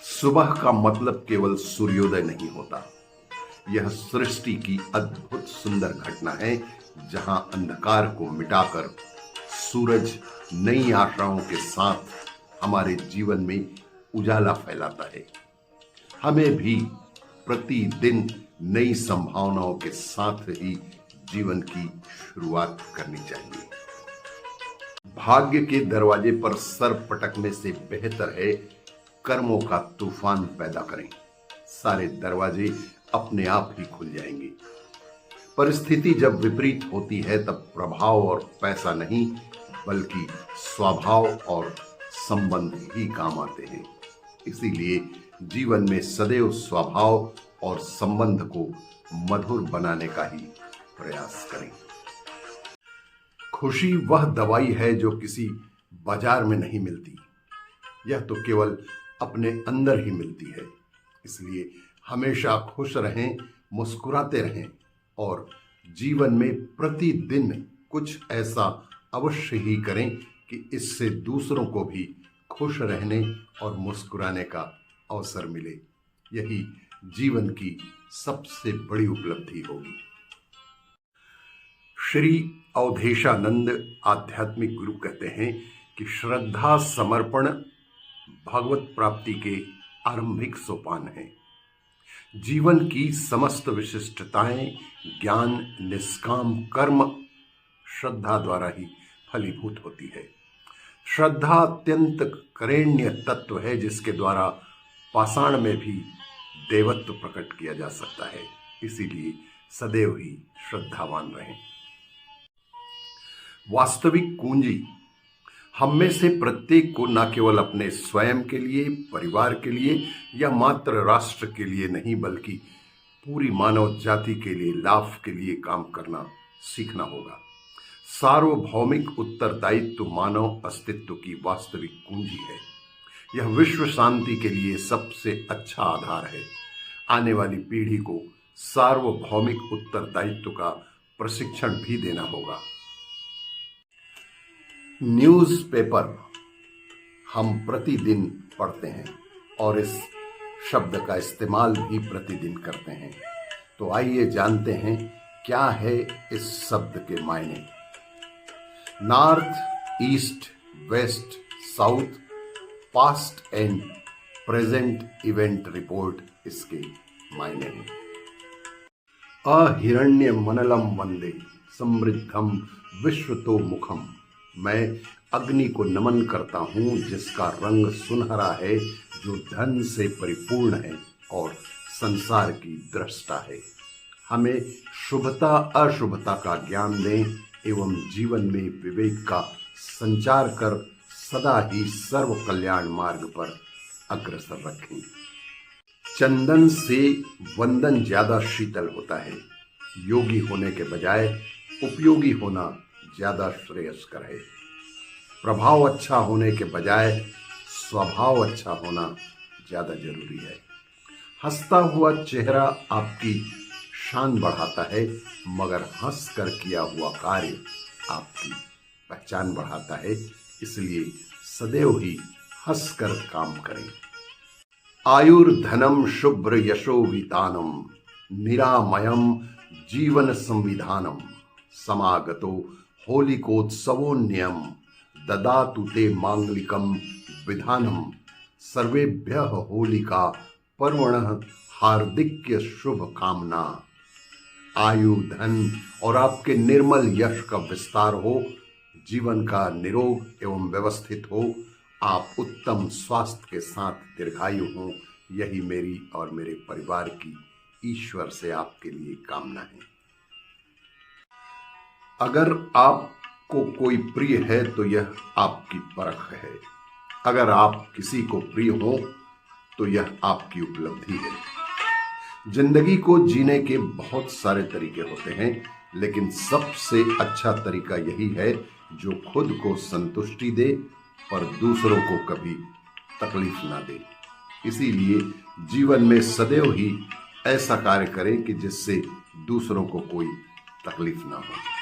सुबह का मतलब केवल सूर्योदय नहीं होता। यह सृष्टि की अद्भुत सुंदर घटना है जहां अंधकार को मिटाकर सूरज नई आशाओं के साथ हमारे जीवन में उजाला फैलाता है। हमें भी प्रतिदिन नई संभावनाओं के साथ ही जीवन की शुरुआत करनी चाहिए। भाग्य के दरवाजे पर सर पटकने से बेहतर है कर्मों का तूफान पैदा करें। सारे दरवाजे अपने आप ही खुल जाएंगे। परिस्थिति जब विपरीत होती है तब प्रभाव और पैसा नहीं बल्कि स्वभाव और संबंध ही काम आते हैं। इसीलिए जीवन में सदैव स्वभाव और संबंध को मधुर बनाने का ही प्रयास करें। खुशी वह दवाई है जो किसी बाजार में नहीं मिलती, यह तो केवल अपने अंदर ही मिलती है। इसलिए हमेशा खुश रहें, मुस्कुराते रहें और जीवन में प्रतिदिन कुछ ऐसा अवश्य ही करें कि इससे दूसरों को भी खुश रहने और मुस्कुराने का अवसर मिले। यही जीवन की सबसे बड़ी उपलब्धि होगी। श्री अवधेशानंद आध्यात्मिक गुरु कहते हैं कि श्रद्धा समर्पण भगवत प्राप्ति के आरंभिक सोपान है। जीवन की समस्त विशिष्टताएं, ज्ञान, निष्काम कर्म श्रद्धा द्वारा ही फलीभूत होती है। श्रद्धा अत्यंत करेण्य तत्व है जिसके द्वारा पाषाण में भी देवत्व प्रकट किया जा सकता है। इसीलिए सदैव ही श्रद्धावान रहें। वास्तविक कुंजी हम में से प्रत्येक को न केवल अपने स्वयं के लिए, परिवार के लिए या मात्र राष्ट्र के लिए नहीं बल्कि पूरी मानव जाति के लिए, लाभ के लिए काम करना सीखना होगा। सार्वभौमिक उत्तरदायित्व मानव अस्तित्व की वास्तविक कुंजी है। यह विश्व शांति के लिए सबसे अच्छा आधार है। आने वाली पीढ़ी को सार्वभौमिक उत्तरदायित्व का प्रशिक्षण भी देना होगा। न्यूज़पेपर हम प्रतिदिन पढ़ते हैं और इस शब्द का इस्तेमाल भी प्रतिदिन करते हैं। तो आइए जानते हैं क्या है इस शब्द के मायने। North, east, west, south, past and present event report इसके मायने हैं। अहिरण्य मनलम वंदे समृद्धम विश्वतो मुखम। मैं अग्नि को नमन करता हूँ जिसका रंग सुनहरा है, जो धन से परिपूर्ण है और संसार की दृष्टा है। हमें शुभता अशुभता का ज्ञान दें एवं जीवन में विवेक का संचार कर सदा ही सर्व कल्याण मार्ग पर अग्रसर रखें। चंदन से वंदन ज्यादा शीतल होता है। योगी होने के बजाय उपयोगी होना ज्यादा श्रेयस्कर है। प्रभाव अच्छा होने के बजाय स्वभाव अच्छा होना ज्यादा जरूरी है। हंसता हुआ चेहरा आपकी शान बढ़ाता है, मगर हंसकर किया हुआ कार्य आपकी पहचान बढ़ाता है। इसलिए सदैव ही हंसकर काम करें। आयुर्धनम शुभ्र यशो वितानम निरामयम जीवन संविधानम समागतो होलिकोत्सवोन्यम ददातु ते मांगलिकम विधानम सर्वेभ्यः होलिका पर्वणः हार्दिक्य शुभ कामना। आयु, धन और आपके निर्मल यश का विस्तार हो, जीवन का निरोग एवं व्यवस्थित हो, आप उत्तम स्वास्थ्य के साथ दीर्घायु हों, यही मेरी और मेरे परिवार की ईश्वर से आपके लिए कामना है। अगर आपको कोई प्रिय है तो यह आपकी परख है। अगर आप किसी को प्रिय हो तो यह आपकी उपलब्धि है। जिंदगी को जीने के बहुत सारे तरीके होते हैं, लेकिन सबसे अच्छा तरीका यही है जो खुद को संतुष्टि दे पर दूसरों को कभी तकलीफ ना दे। इसीलिए जीवन में सदैव ही ऐसा कार्य करें कि जिससे दूसरों को कोई तकलीफ ना हो।